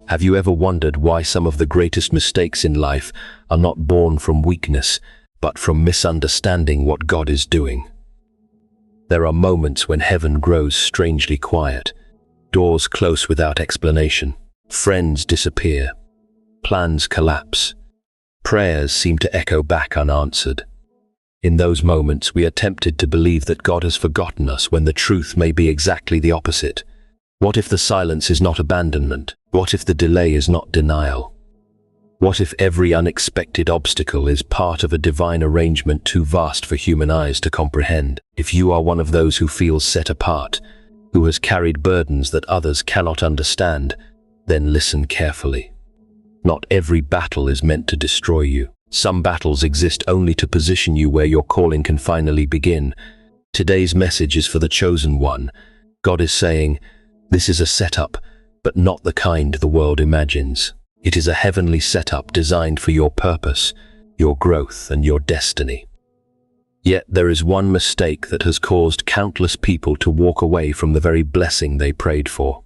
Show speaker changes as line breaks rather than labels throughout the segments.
Have you ever wondered why some of the greatest mistakes in life are not born from weakness, but from misunderstanding what God is doing? There are moments when heaven grows strangely quiet, doors close without explanation, friends disappear, plans collapse, prayers seem to echo back unanswered. In those moments, we are tempted to believe that God has forgotten us when the truth may be exactly the opposite. What if the silence is not abandonment? What if the delay is not denial? What if every unexpected obstacle is part of a divine arrangement too vast for human eyes to comprehend? If you are one of those who feels set apart, who has carried burdens that others cannot understand, then listen carefully. Not every battle is meant to destroy you. Some battles exist only to position you where your calling can finally begin. Today's message is for the chosen one. God is saying, this is a setup, but not the kind the world imagines. It is a heavenly setup designed for your purpose, your growth, and your destiny. Yet there is one mistake that has caused countless people to walk away from the very blessing they prayed for.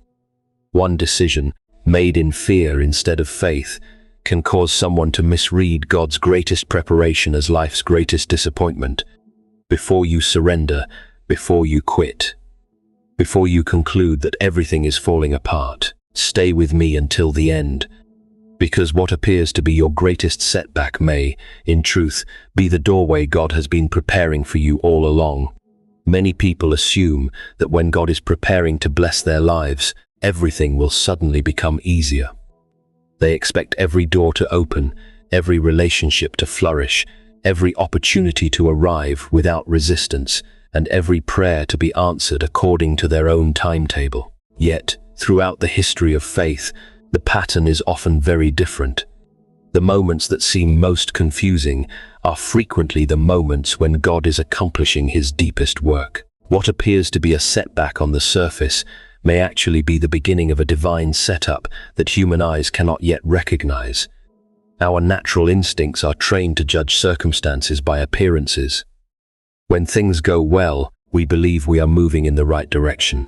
One decision, made in fear instead of faith, can cause someone to misread God's greatest preparation as life's greatest disappointment. Before you surrender, before you quit, before you conclude that everything is falling apart, stay with me until the end, because what appears to be your greatest setback may, in truth, be the doorway God has been preparing for you all along. Many people assume that when God is preparing to bless their lives, everything will suddenly become easier. They expect every door to open, every relationship to flourish, every opportunity to arrive without resistance, and every prayer to be answered according to their own timetable. Yet, throughout the history of faith, the pattern is often very different. The moments that seem most confusing are frequently the moments when God is accomplishing His deepest work. What appears to be a setback on the surface may actually be the beginning of a divine setup that human eyes cannot yet recognize. Our natural instincts are trained to judge circumstances by appearances. When things go well, we believe we are moving in the right direction.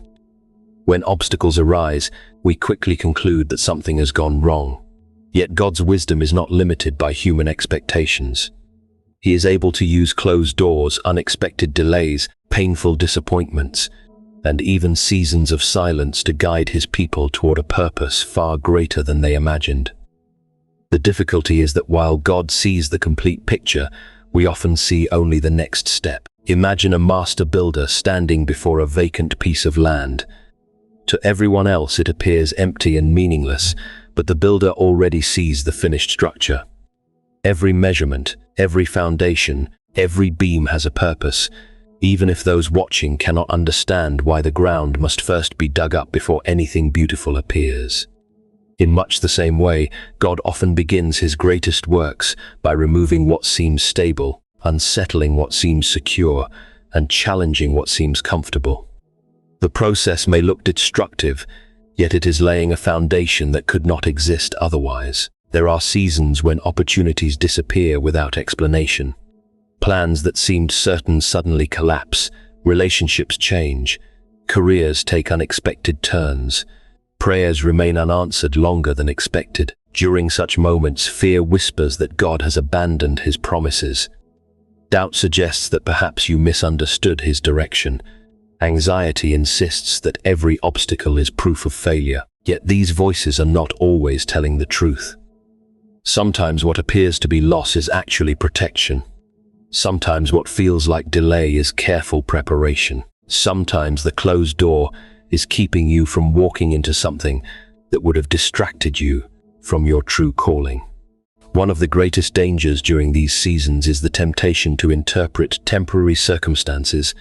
When obstacles arise, we quickly conclude that something has gone wrong. Yet God's wisdom is not limited by human expectations. He is able to use closed doors, unexpected delays, painful disappointments, and even seasons of silence to guide His people toward a purpose far greater than they imagined. The difficulty is that while God sees the complete picture, we often see only the next step. Imagine a master builder standing before a vacant piece of land. To everyone else it appears empty and meaningless, but the builder already sees the finished structure. Every measurement, every foundation, every beam has a purpose, even if those watching cannot understand why the ground must first be dug up before anything beautiful appears. In much the same way, God often begins His greatest works by removing what seems stable, unsettling what seems secure, and challenging what seems comfortable. The process may look destructive, yet it is laying a foundation that could not exist otherwise. There are seasons when opportunities disappear without explanation. Plans that seemed certain suddenly collapse, relationships change, careers take unexpected turns, prayers remain unanswered longer than expected. During such moments, fear whispers that God has abandoned His promises. Doubt suggests that perhaps you misunderstood His direction. Anxiety insists that every obstacle is proof of failure. Yet these voices are not always telling the truth. Sometimes what appears to be loss is actually protection. Sometimes what feels like delay is careful preparation. Sometimes the closed door is keeping you from walking into something that would have distracted you from your true calling. One of the greatest dangers during these seasons is the temptation to interpret temporary circumstances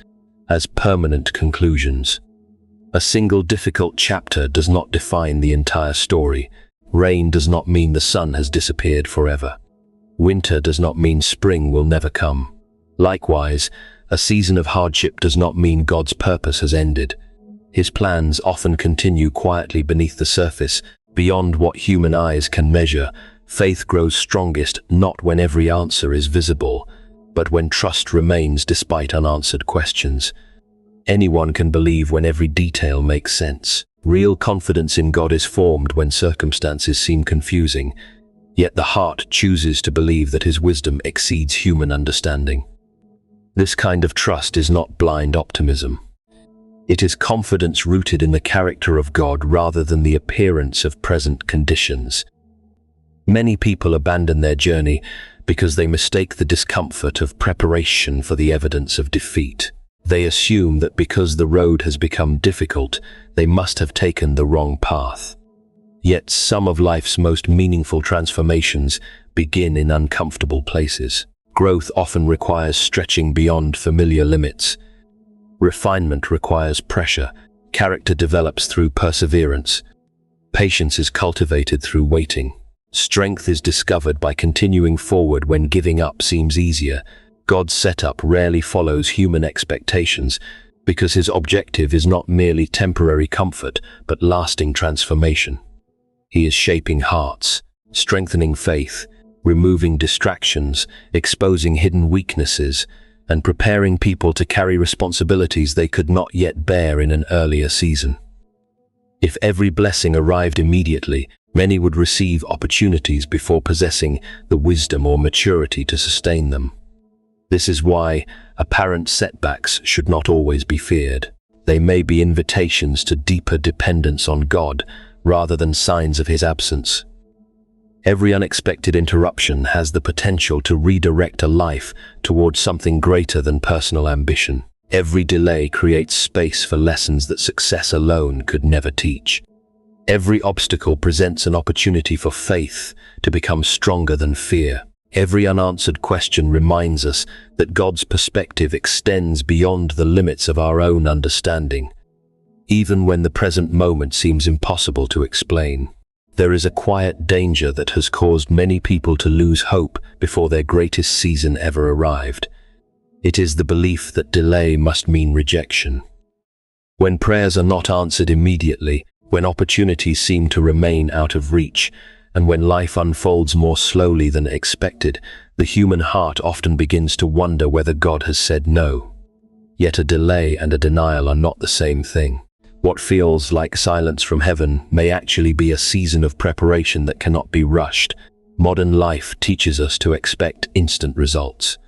as permanent conclusions. A single difficult chapter does not define the entire story. Rain does not mean the sun has disappeared forever. Winter does not mean spring will never come. Likewise, a season of hardship does not mean God's purpose has ended. His plans often continue quietly beneath the surface, beyond what human eyes can measure. Faith grows strongest not when every answer is visible, but when trust remains despite unanswered questions. Anyone can believe when every detail makes sense. Real confidence in God is formed when circumstances seem confusing, yet the heart chooses to believe that His wisdom exceeds human understanding. This kind of trust is not blind optimism. It is confidence rooted in the character of God rather than the appearance of present conditions. Many people abandon their journey because they mistake the discomfort of preparation for the evidence of defeat. They assume that because the road has become difficult, they must have taken the wrong path. Yet some of life's most meaningful transformations begin in uncomfortable places. Growth often requires stretching beyond familiar limits. Refinement requires pressure. Character develops through perseverance. Patience is cultivated through waiting. Strength is discovered by continuing forward when giving up seems easier. God's setup rarely follows human expectations because His objective is not merely temporary comfort, but lasting transformation. He is shaping hearts, strengthening faith, removing distractions, exposing hidden weaknesses, and preparing people to carry responsibilities they could not yet bear in an earlier season. If every blessing arrived immediately, many would receive opportunities before possessing the wisdom or maturity to sustain them. This is why apparent setbacks should not always be feared. They may be invitations to deeper dependence on God rather than signs of His absence. Every unexpected interruption has the potential to redirect a life towards something greater than personal ambition. Every delay creates space for lessons that success alone could never teach. Every obstacle presents an opportunity for faith to become stronger than fear. Every unanswered question reminds us that God's perspective extends beyond the limits of our own understanding, even when the present moment seems impossible to explain. There is a quiet danger that has caused many people to lose hope before their greatest season ever arrived. It is the belief that delay must mean rejection. When prayers are not answered immediately, when opportunities seem to remain out of reach, and when life unfolds more slowly than expected, the human heart often begins to wonder whether God has said no. Yet a delay and a denial are not the same thing. What feels like silence from heaven may actually be a season of preparation that cannot be rushed. Modern life teaches us to expect instant results.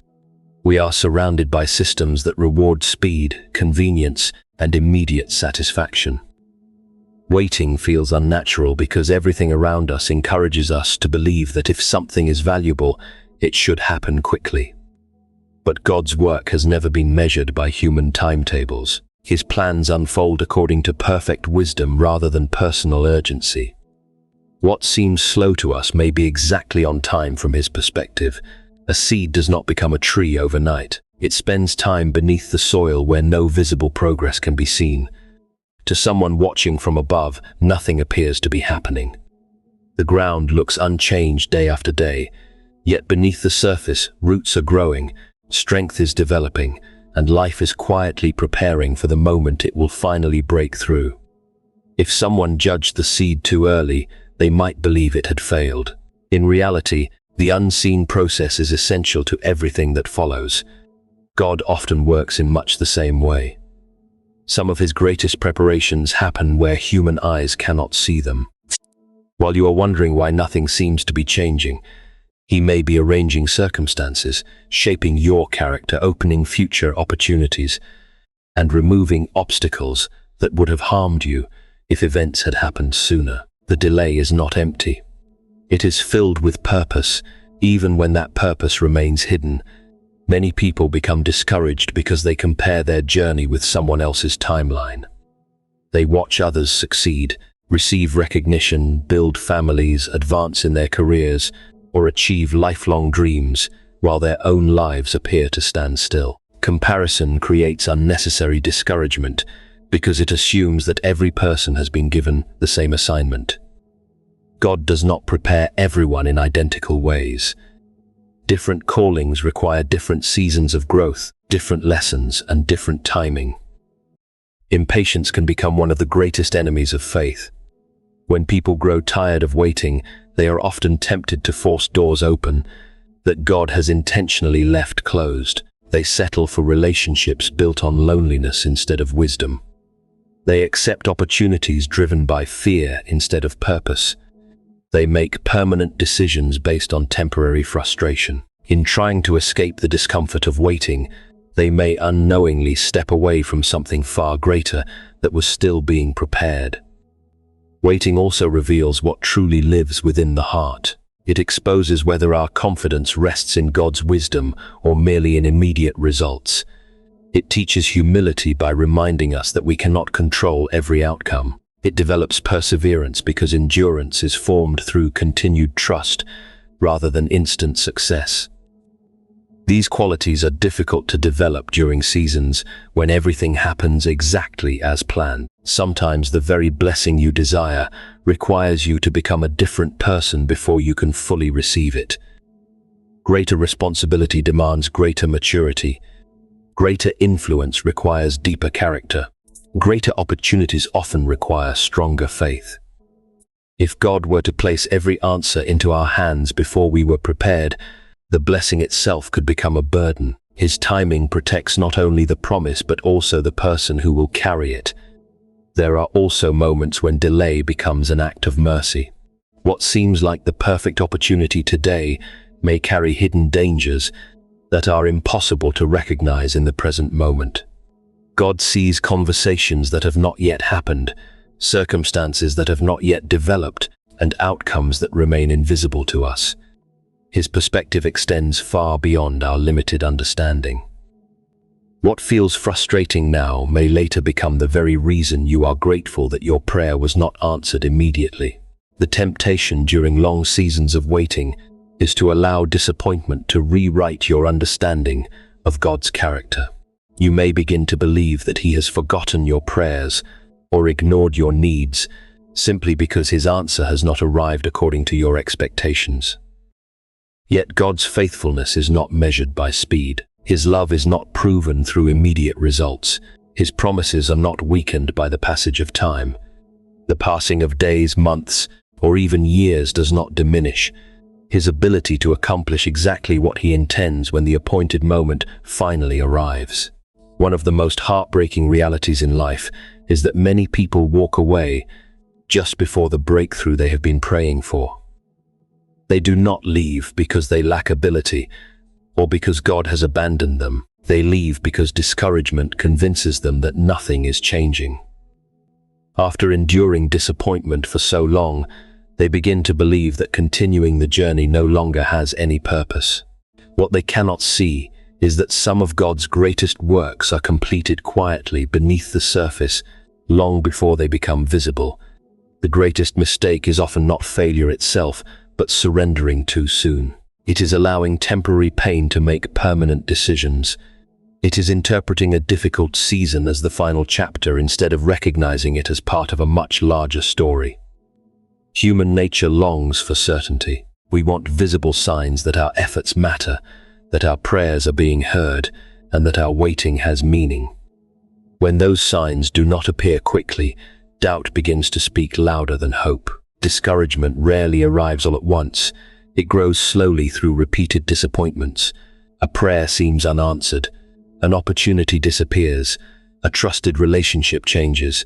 We are surrounded by systems that reward speed, convenience, and immediate satisfaction. Waiting feels unnatural because everything around us encourages us to believe that if something is valuable, it should happen quickly. But God's work has never been measured by human timetables. His plans unfold according to perfect wisdom rather than personal urgency. What seems slow to us may be exactly on time from His perspective. A seed does not become a tree overnight. It spends time beneath the soil where no visible progress can be seen. To someone watching from above, nothing appears to be happening. The ground looks unchanged day after day, yet beneath the surface, roots are growing, strength is developing, and life is quietly preparing for the moment it will finally break through. If someone judged the seed too early, they might believe it had failed. In reality, the unseen process is essential to everything that follows. God often works in much the same way. Some of His greatest preparations happen where human eyes cannot see them. While you are wondering why nothing seems to be changing, He may be arranging circumstances, shaping your character, opening future opportunities, and removing obstacles that would have harmed you if events had happened sooner. The delay is not empty. It is filled with purpose, even when that purpose remains hidden. Many people become discouraged because they compare their journey with someone else's timeline. They watch others succeed, receive recognition, build families, advance in their careers, or achieve lifelong dreams, while their own lives appear to stand still. Comparison creates unnecessary discouragement because it assumes that every person has been given the same assignment. God does not prepare everyone in identical ways. Different callings require different seasons of growth, different lessons, and different timing. Impatience can become one of the greatest enemies of faith. When people grow tired of waiting, they are often tempted to force doors open that God has intentionally left closed. They settle for relationships built on loneliness instead of wisdom. They accept opportunities driven by fear instead of purpose. They make permanent decisions based on temporary frustration. In trying to escape the discomfort of waiting, they may unknowingly step away from something far greater that was still being prepared. Waiting also reveals what truly lives within the heart. It exposes whether our confidence rests in God's wisdom or merely in immediate results. It teaches humility by reminding us that we cannot control every outcome. It develops perseverance because endurance is formed through continued trust rather than instant success. These qualities are difficult to develop during seasons when everything happens exactly as planned. Sometimes the very blessing you desire requires you to become a different person before you can fully receive it. Greater responsibility demands greater maturity. Greater influence requires deeper character. Greater opportunities often require stronger faith. If God were to place every answer into our hands before we were prepared, the blessing itself could become a burden. His timing protects not only the promise but also the person who will carry it. There are also moments when delay becomes an act of mercy. What seems like the perfect opportunity today may carry hidden dangers that are impossible to recognize in the present moment. God sees conversations that have not yet happened, circumstances that have not yet developed, and outcomes that remain invisible to us. His perspective extends far beyond our limited understanding. What feels frustrating now may later become the very reason you are grateful that your prayer was not answered immediately. The temptation during long seasons of waiting is to allow disappointment to rewrite your understanding of God's character. You may begin to believe that He has forgotten your prayers or ignored your needs simply because His answer has not arrived according to your expectations. Yet God's faithfulness is not measured by speed. His love is not proven through immediate results. His promises are not weakened by the passage of time. The passing of days, months, or even years does not diminish His ability to accomplish exactly what He intends when the appointed moment finally arrives. One of the most heartbreaking realities in life is that many people walk away just before the breakthrough they have been praying for. They do not leave because they lack ability or because God has abandoned them. They leave because discouragement convinces them that nothing is changing. After enduring disappointment for so long, they begin to believe that continuing the journey no longer has any purpose. What they cannot see is that some of God's greatest works are completed quietly beneath the surface long before they become visible. The greatest mistake is often not failure itself, but surrendering too soon. It is allowing temporary pain to make permanent decisions. It is interpreting a difficult season as the final chapter instead of recognizing it as part of a much larger story. Human nature longs for certainty. We want visible signs that our efforts matter, that our prayers are being heard, and that our waiting has meaning. When those signs do not appear quickly, doubt begins to speak louder than hope. Discouragement rarely arrives all at once. It grows slowly through repeated disappointments. A prayer seems unanswered. An opportunity disappears. A trusted relationship changes.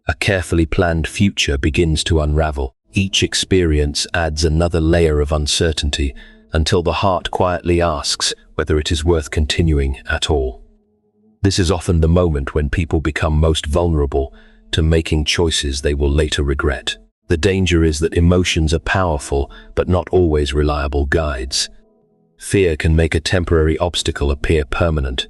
A carefully planned future begins to unravel. Each experience adds another layer of uncertainty until the heart quietly asks whether it is worth continuing at all. This is often the moment when people become most vulnerable to making choices they will later regret. The danger is that emotions are powerful but not always reliable guides. Fear can make a temporary obstacle appear permanent.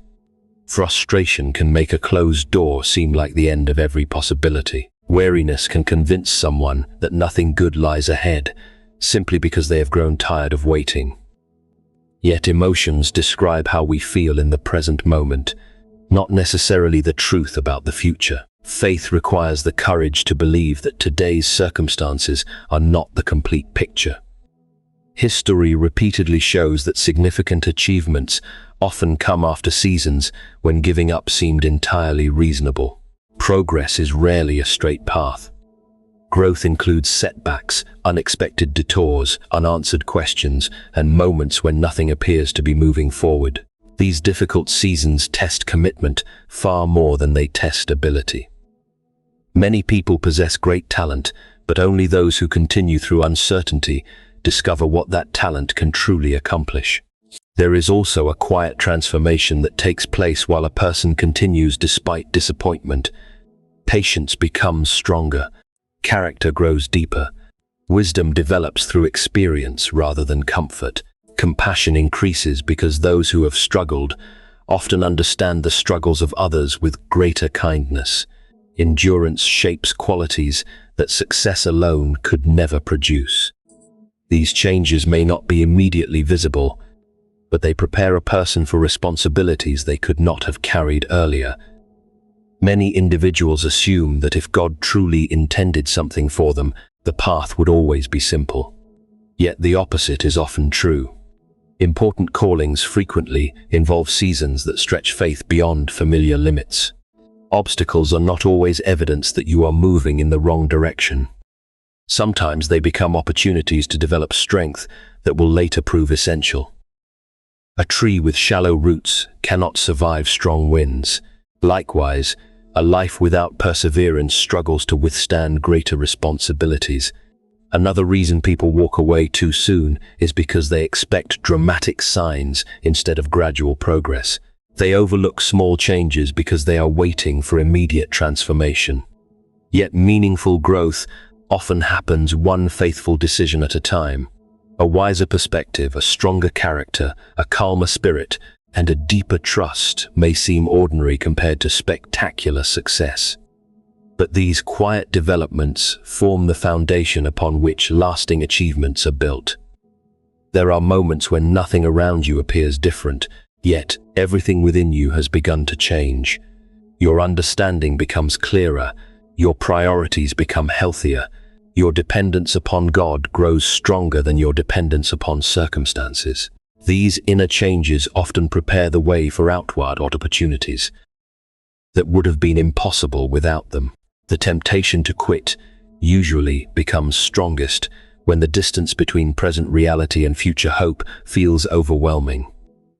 Frustration can make a closed door seem like the end of every possibility. Weariness can convince someone that nothing good lies ahead, simply because they have grown tired of waiting. Yet emotions describe how we feel in the present moment, not necessarily the truth about the future. Faith requires the courage to believe that today's circumstances are not the complete picture. History repeatedly shows that significant achievements often come after seasons when giving up seemed entirely reasonable. Progress is rarely a straight path. Growth includes setbacks, unexpected detours, unanswered questions, and moments when nothing appears to be moving forward. These difficult seasons test commitment far more than they test ability. Many people possess great talent, but only those who continue through uncertainty discover what that talent can truly accomplish. There is also a quiet transformation that takes place while a person continues despite disappointment. Patience becomes stronger, character grows deeper, wisdom develops through experience rather than comfort. Compassion increases because those who have struggled often understand the struggles of others with greater kindness. Endurance shapes qualities that success alone could never produce. These changes may not be immediately visible, but they prepare a person for responsibilities they could not have carried earlier. Many individuals assume that if God truly intended something for them, the path would always be simple. Yet the opposite is often true. Important callings frequently involve seasons that stretch faith beyond familiar limits. Obstacles are not always evidence that you are moving in the wrong direction. Sometimes they become opportunities to develop strength that will later prove essential. A tree with shallow roots cannot survive strong winds. Likewise, a life without perseverance struggles to withstand greater responsibilities. Another reason people walk away too soon is because they expect dramatic signs instead of gradual progress. They overlook small changes because they are waiting for immediate transformation. Yet meaningful growth often happens one faithful decision at a time. A wiser perspective, a stronger character, a calmer spirit, and a deeper trust may seem ordinary compared to spectacular success. But these quiet developments form the foundation upon which lasting achievements are built. There are moments when nothing around you appears different, yet everything within you has begun to change. Your understanding becomes clearer, your priorities become healthier, your dependence upon God grows stronger than your dependence upon circumstances. These inner changes often prepare the way for outward opportunities that would have been impossible without them. The temptation to quit usually becomes strongest when the distance between present reality and future hope feels overwhelming.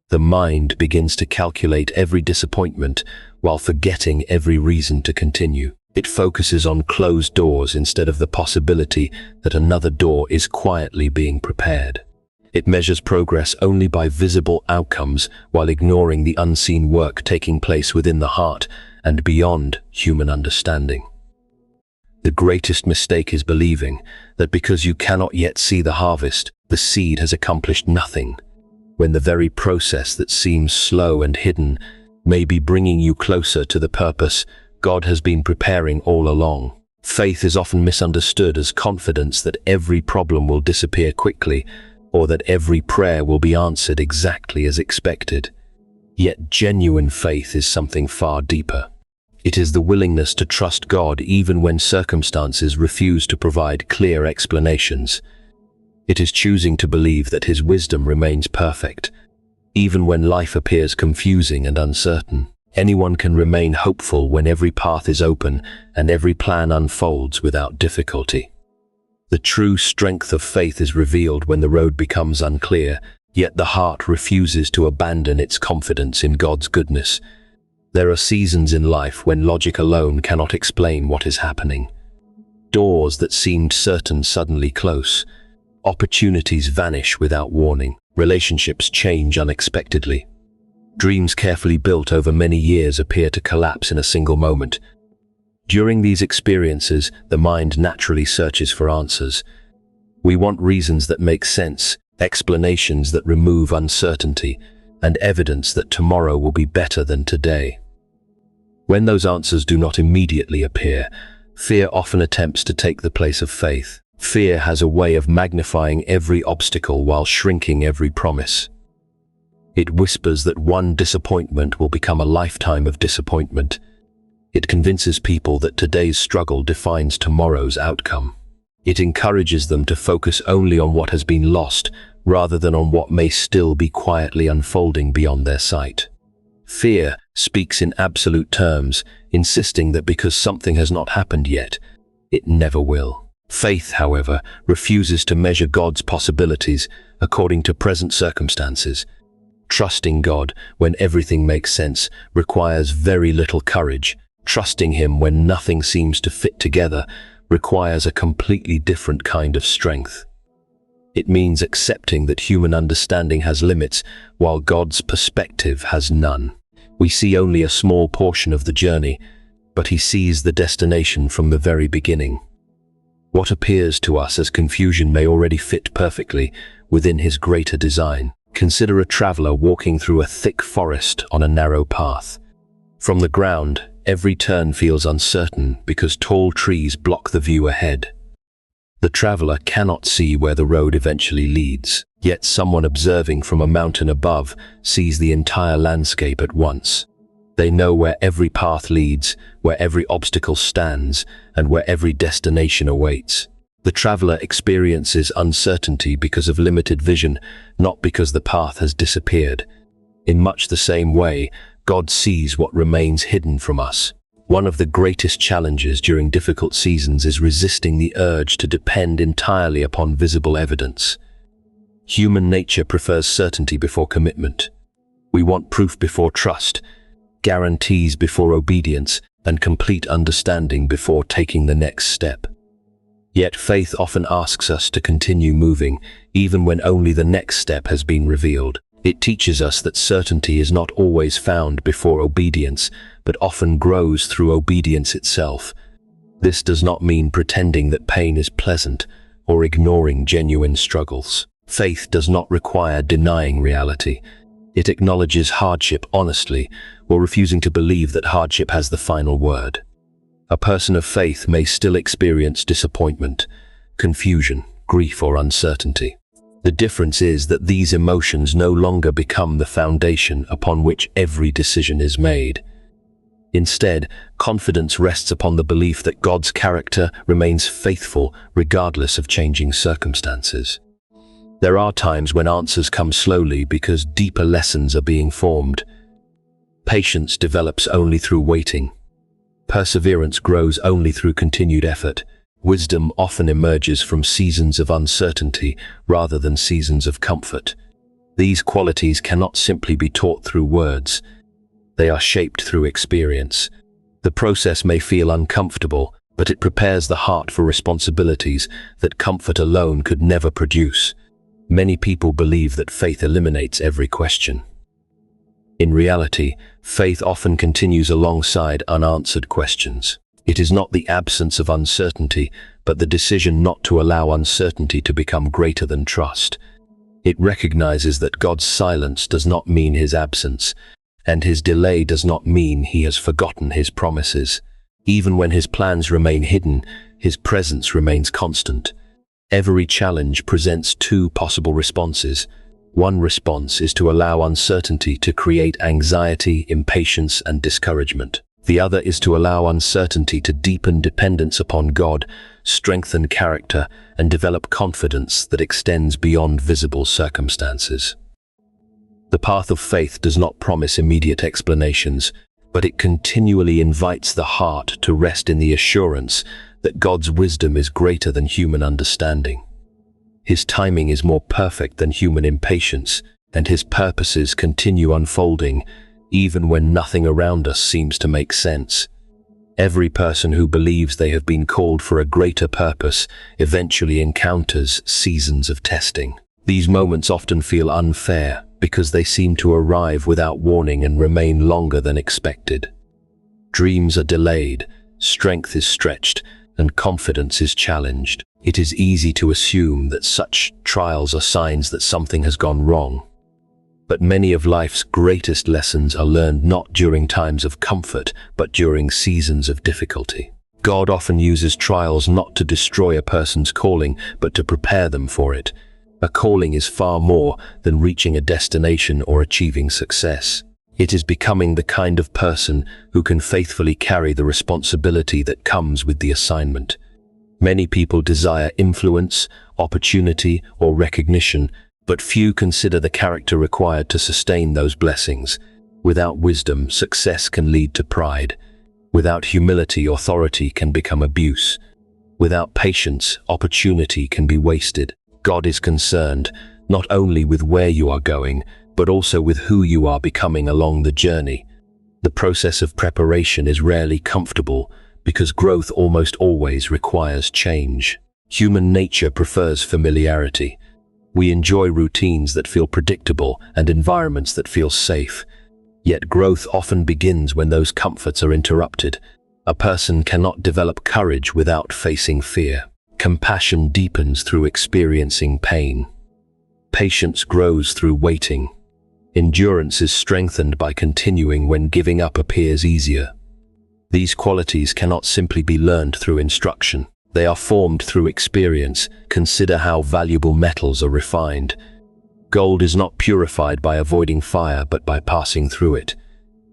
The mind begins to calculate every disappointment while forgetting every reason to continue. It focuses on closed doors instead of the possibility that another door is quietly being prepared. It measures progress only by visible outcomes while ignoring the unseen work taking place within the heart and beyond human understanding. The greatest mistake is believing that because you cannot yet see the harvest, the seed has accomplished nothing, when the very process that seems slow and hidden may be bringing you closer to the purpose God has been preparing all along. Faith is often misunderstood as confidence that every problem will disappear quickly, or that every prayer will be answered exactly as expected. Yet genuine faith is something far deeper. It is the willingness to trust God even when circumstances refuse to provide clear explanations. It is choosing to believe that His wisdom remains perfect, even when life appears confusing and uncertain. Anyone can remain hopeful when every path is open and every plan unfolds without difficulty. The true strength of faith is revealed when the road becomes unclear, yet the heart refuses to abandon its confidence in God's goodness. There are seasons in life when logic alone cannot explain what is happening. Doors that seemed certain suddenly close. Opportunities vanish without warning. Relationships change unexpectedly. Dreams carefully built over many years appear to collapse in a single moment. During these experiences, the mind naturally searches for answers. We want reasons that make sense, explanations that remove uncertainty, and evidence that tomorrow will be better than today. When those answers do not immediately appear, fear often attempts to take the place of faith. Fear has a way of magnifying every obstacle while shrinking every promise. It whispers that one disappointment will become a lifetime of disappointment. It convinces people that today's struggle defines tomorrow's outcome. It encourages them to focus only on what has been lost, rather than on what may still be quietly unfolding beyond their sight. Fear speaks in absolute terms, insisting that because something has not happened yet, it never will. Faith, however, refuses to measure God's possibilities according to present circumstances. Trusting God when everything makes sense requires very little courage. Trusting Him when nothing seems to fit together requires a completely different kind of strength. It means accepting that human understanding has limits, while God's perspective has none. We see only a small portion of the journey, but He sees the destination from the very beginning. What appears to us as confusion may already fit perfectly within His greater design. Consider a traveler walking through a thick forest on a narrow path. From the ground, every turn feels uncertain because tall trees block the view ahead. The traveler cannot see where the road eventually leads, yet someone observing from a mountain above sees the entire landscape at once. They know where every path leads, where every obstacle stands, and where every destination awaits. The traveler experiences uncertainty because of limited vision, not because the path has disappeared. In much the same way, God sees what remains hidden from us. One of the greatest challenges during difficult seasons is resisting the urge to depend entirely upon visible evidence. Human nature prefers certainty before commitment. We want proof before trust, guarantees before obedience, and complete understanding before taking the next step. Yet faith often asks us to continue moving, even when only the next step has been revealed. It teaches us that certainty is not always found before obedience, but often grows through obedience itself. This does not mean pretending that pain is pleasant or ignoring genuine struggles. Faith does not require denying reality. It acknowledges hardship honestly, or refusing to believe that hardship has the final word. A person of faith may still experience disappointment, confusion, grief, or uncertainty. The difference is that these emotions no longer become the foundation upon which every decision is made. Instead, confidence rests upon the belief that God's character remains faithful regardless of changing circumstances. There are times when answers come slowly because deeper lessons are being formed. Patience develops only through waiting. Perseverance grows only through continued effort. Wisdom often emerges from seasons of uncertainty rather than seasons of comfort. These qualities cannot simply be taught through words. They are shaped through experience. The process may feel uncomfortable, but it prepares the heart for responsibilities that comfort alone could never produce. Many people believe that faith eliminates every question. In reality, faith often continues alongside unanswered questions. It is not the absence of uncertainty, but the decision not to allow uncertainty to become greater than trust. It recognizes that God's silence does not mean His absence, and His delay does not mean He has forgotten His promises. Even when His plans remain hidden, His presence remains constant. Every challenge presents two possible responses. One response is to allow uncertainty to create anxiety, impatience, and discouragement. The other is to allow uncertainty to deepen dependence upon God, strengthen character, and develop confidence that extends beyond visible circumstances. The path of faith does not promise immediate explanations, but it continually invites the heart to rest in the assurance that God's wisdom is greater than human understanding. His timing is more perfect than human impatience, and His purposes continue unfolding even when nothing around us seems to make sense. Every person who believes they have been called for a greater purpose eventually encounters seasons of testing. These moments often feel unfair because they seem to arrive without warning and remain longer than expected. Dreams are delayed, strength is stretched, and confidence is challenged. It is easy to assume that such trials are signs that something has gone wrong. But many of life's greatest lessons are learned not during times of comfort, but during seasons of difficulty. God often uses trials not to destroy a person's calling, but to prepare them for it. A calling is far more than reaching a destination or achieving success. It is becoming the kind of person who can faithfully carry the responsibility that comes with the assignment. Many people desire influence, opportunity, or recognition, but few consider the character required to sustain those blessings. Without wisdom, success can lead to pride. Without humility, authority can become abuse. Without patience, opportunity can be wasted. God is concerned not only with where you are going, but also with who you are becoming along the journey. The process of preparation is rarely comfortable because growth almost always requires change. Human nature prefers familiarity. We enjoy routines that feel predictable and environments that feel safe. Yet growth often begins when those comforts are interrupted. A person cannot develop courage without facing fear. Compassion deepens through experiencing pain. Patience grows through waiting. Endurance is strengthened by continuing when giving up appears easier. These qualities cannot simply be learned through instruction. They are formed through experience. Consider how valuable metals are refined. Gold is not purified by avoiding fire, but by passing through it.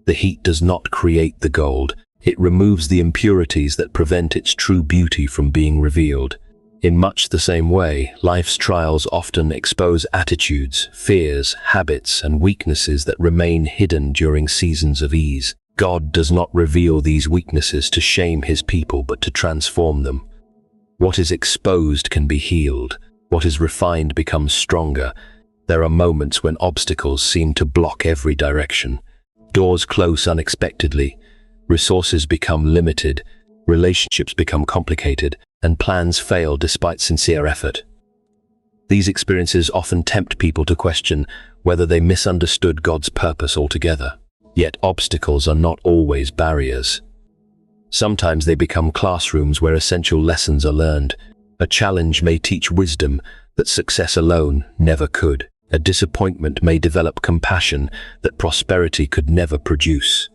The heat does not create the gold. It removes the impurities that prevent its true beauty from being revealed. In much the same way, life's trials often expose attitudes, fears, habits, and weaknesses that remain hidden during seasons of ease. God does not reveal these weaknesses to shame his people, but to transform them. What is exposed can be healed. What is refined becomes stronger. There are moments when obstacles seem to block every direction. Doors close unexpectedly. Resources become limited. Relationships become complicated, and plans fail despite sincere effort. These experiences often tempt people to question whether they misunderstood God's purpose altogether. Yet obstacles are not always barriers. Sometimes they become classrooms where essential lessons are learned. A challenge may teach wisdom that success alone never could. A disappointment may develop compassion that prosperity could never produce.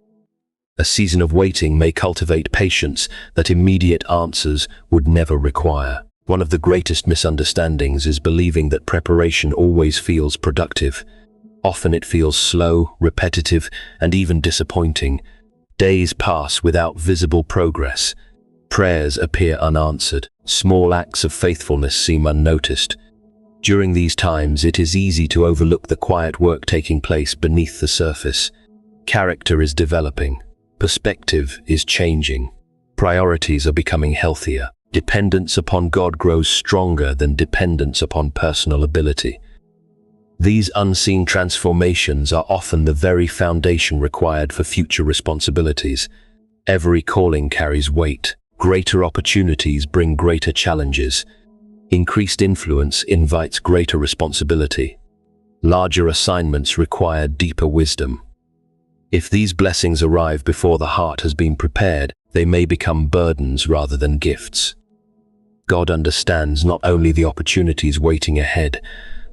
A season of waiting may cultivate patience that immediate answers would never require. One of the greatest misunderstandings is believing that preparation always feels productive. Often it feels slow, repetitive, and even disappointing. Days pass without visible progress. Prayers appear unanswered. Small acts of faithfulness seem unnoticed. During these times, it is easy to overlook the quiet work taking place beneath the surface. Character is developing. Perspective is changing. Priorities are becoming healthier. Dependence upon God grows stronger than dependence upon personal ability. These unseen transformations are often the very foundation required for future responsibilities. Every calling carries weight. Greater opportunities bring greater challenges. Increased influence invites greater responsibility. Larger assignments require deeper wisdom. If these blessings arrive before the heart has been prepared, they may become burdens rather than gifts. God understands not only the opportunities waiting ahead,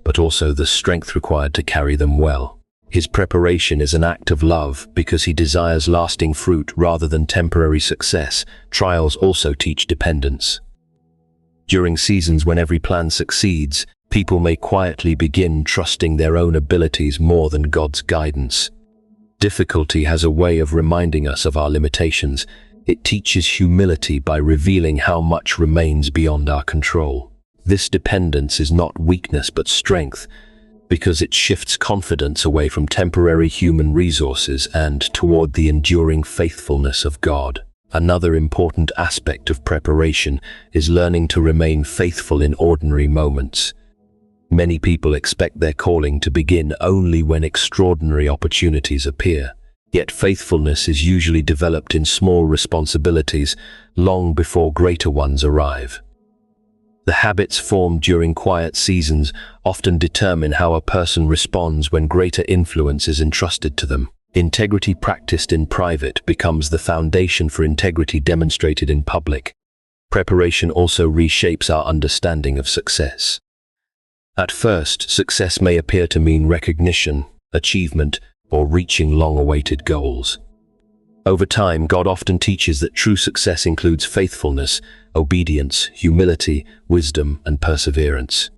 but also the strength required to carry them well. His preparation is an act of love because he desires lasting fruit rather than temporary success. Trials also teach dependence. During seasons when every plan succeeds, people may quietly begin trusting their own abilities more than God's guidance. Difficulty has a way of reminding us of our limitations. It teaches humility by revealing how much remains beyond our control. This dependence is not weakness but strength, because it shifts confidence away from temporary human resources and toward the enduring faithfulness of God. Another important aspect of preparation is learning to remain faithful in ordinary moments. Many people expect their calling to begin only when extraordinary opportunities appear. Yet faithfulness is usually developed in small responsibilities long before greater ones arrive. The habits formed during quiet seasons often determine how a person responds when greater influence is entrusted to them. Integrity practiced in private becomes the foundation for integrity demonstrated in public. Preparation also reshapes our understanding of success. At first, success may appear to mean recognition, achievement, or reaching long-awaited goals. Over time, God often teaches that true success includes faithfulness, obedience, humility, wisdom, and perseverance.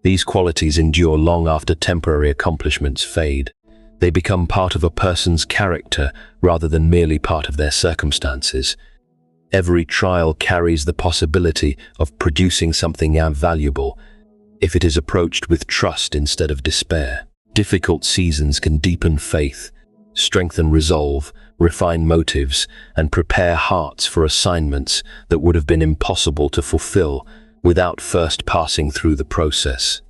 These qualities endure long after temporary accomplishments fade. They become part of a person's character rather than merely part of their circumstances. Every trial carries the possibility of producing something valuable if it is approached with trust instead of despair. Difficult seasons can deepen faith, strengthen resolve, refine motives, and prepare hearts for assignments that would have been impossible to fulfill without first passing through the process.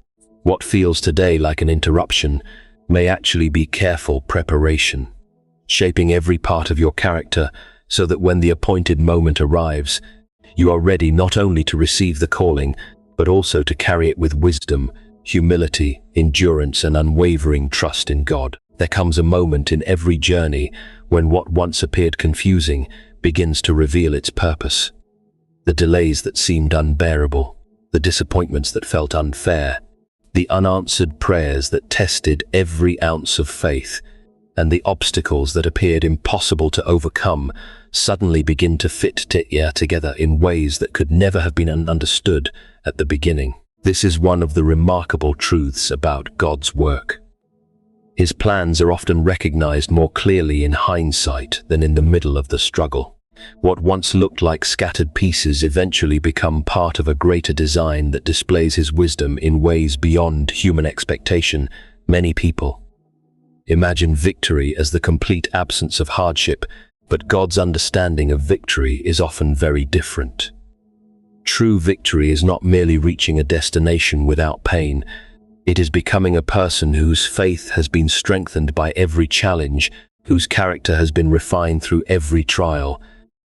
What feels today like an interruption may actually be careful preparation. shaping every part of your character so that when the appointed moment arrives, you are ready not only to receive the calling, but also to carry it with wisdom, humility, endurance, and unwavering trust in God. There comes a moment in every journey when what once appeared confusing begins to reveal its purpose. The delays that seemed unbearable, the disappointments that felt unfair, the unanswered prayers that tested every ounce of faith, and the obstacles that appeared impossible to overcome suddenly begin to fit together in ways that could never have been understood at the beginning. This is one of the remarkable truths about God's work. His plans are often recognized more clearly in hindsight than in the middle of the struggle. What once looked like scattered pieces eventually become part of a greater design that displays his wisdom in ways beyond human expectation. Many people imagine victory as the complete absence of hardship, but God's understanding of victory is often very different. True victory is not merely reaching a destination without pain. It is becoming a person whose faith has been strengthened by every challenge, whose character has been refined through every trial,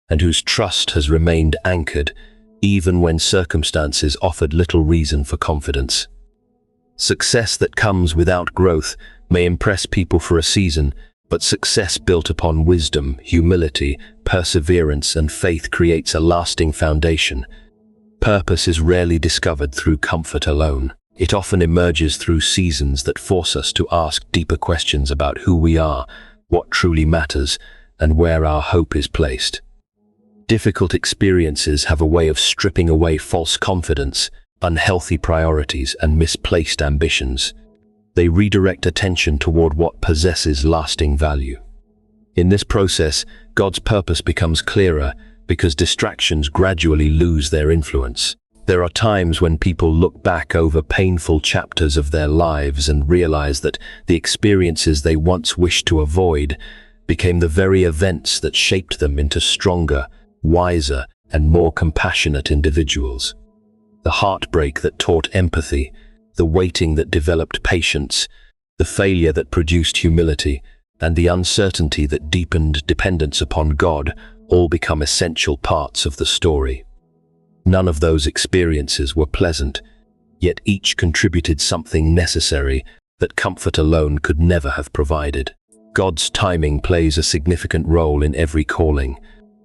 and whose trust has remained anchored even when circumstances offered little reason for confidence. Success that comes without growth may impress people for a season, but success built upon wisdom, humility, perseverance, and faith creates a lasting foundation. Purpose is rarely discovered through comfort alone. It often emerges through seasons that force us to ask deeper questions about who we are, what truly matters, and where our hope is placed. Difficult experiences have a way of stripping away false confidence, unhealthy priorities, and misplaced ambitions. They redirect attention toward what possesses lasting value. In this process, God's purpose becomes clearer because distractions gradually lose their influence. There are times when people look back over painful chapters of their lives and realize that the experiences they once wished to avoid became the very events that shaped them into stronger, wiser, and more compassionate individuals. The heartbreak that taught empathy, the waiting that developed patience, the failure that produced humility, and the uncertainty that deepened dependence upon God all become essential parts of the story. None of those experiences were pleasant, yet each contributed something necessary that comfort alone could never have provided. God's timing plays a significant role in every calling.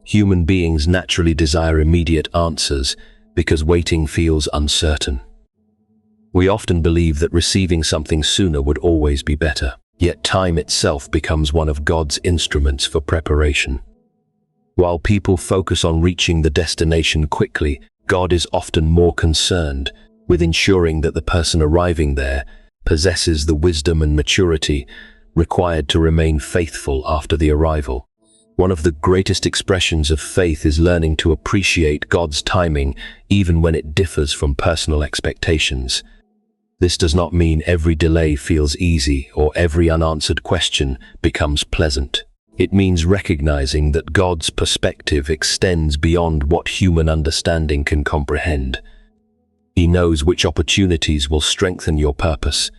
Human beings naturally desire immediate answers because waiting feels uncertain. We often believe that receiving something sooner would always be better, yet time itself becomes one of God's instruments for preparation. While people focus on reaching the destination quickly, God is often more concerned with ensuring that the person arriving there possesses the wisdom and maturity required to remain faithful after the arrival. One of the greatest expressions of faith is learning to appreciate God's timing even when it differs from personal expectations. This does not mean every delay feels easy or every unanswered question becomes pleasant. It means recognizing that God's perspective extends beyond what human understanding can comprehend. He knows which opportunities will strengthen your purpose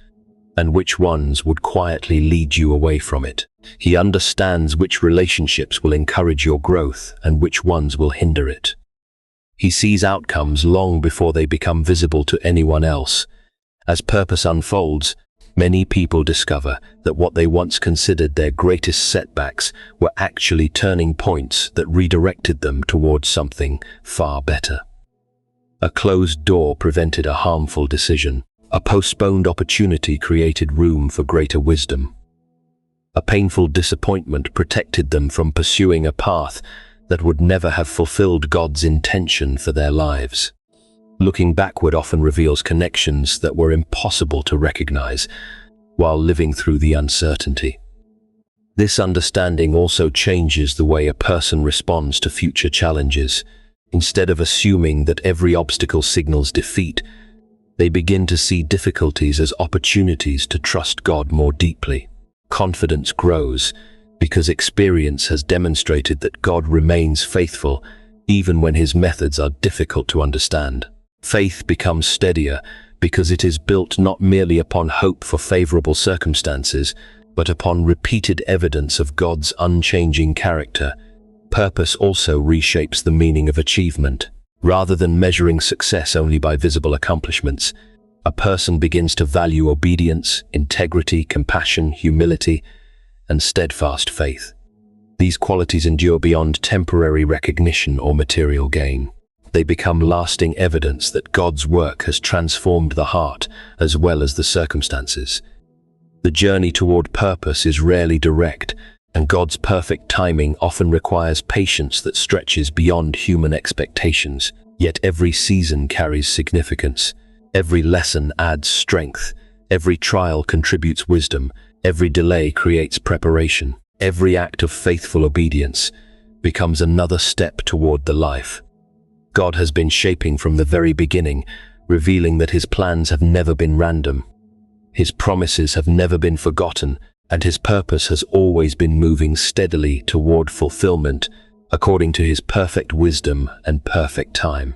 and which ones would quietly lead you away from it. He understands which relationships will encourage your growth and which ones will hinder it. He sees outcomes long before they become visible to anyone else. As purpose unfolds, many people discover that what they once considered their greatest setbacks were actually turning points that redirected them towards something far better. A closed door prevented a harmful decision. A postponed opportunity created room for greater wisdom. A painful disappointment protected them from pursuing a path that would never have fulfilled God's intention for their lives. Looking backward often reveals connections that were impossible to recognize while living through the uncertainty. This understanding also changes the way a person responds to future challenges. Instead of assuming that every obstacle signals defeat, they begin to see difficulties as opportunities to trust God more deeply. Confidence grows because experience has demonstrated that God remains faithful even when his methods are difficult to understand. Faith becomes steadier because it is built not merely upon hope for favorable circumstances, But upon repeated evidence of God's unchanging character, purpose also reshapes the meaning of achievement. Rather than measuring success only by visible accomplishments, a person begins to value obedience, integrity, compassion, humility, and steadfast faith. These qualities endure beyond temporary recognition or material gain. They become lasting evidence that God's work has transformed the heart as well as the circumstances. The journey toward purpose is rarely direct, and God's perfect timing often requires patience that stretches beyond human expectations. Yet every season carries significance. Every lesson adds strength. Every trial contributes wisdom. Every delay creates preparation. Every act of faithful obedience becomes another step toward the life God has been shaping from the very beginning, revealing that His plans have never been random. His promises have never been forgotten, and His purpose has always been moving steadily toward fulfillment according to His perfect wisdom and perfect time.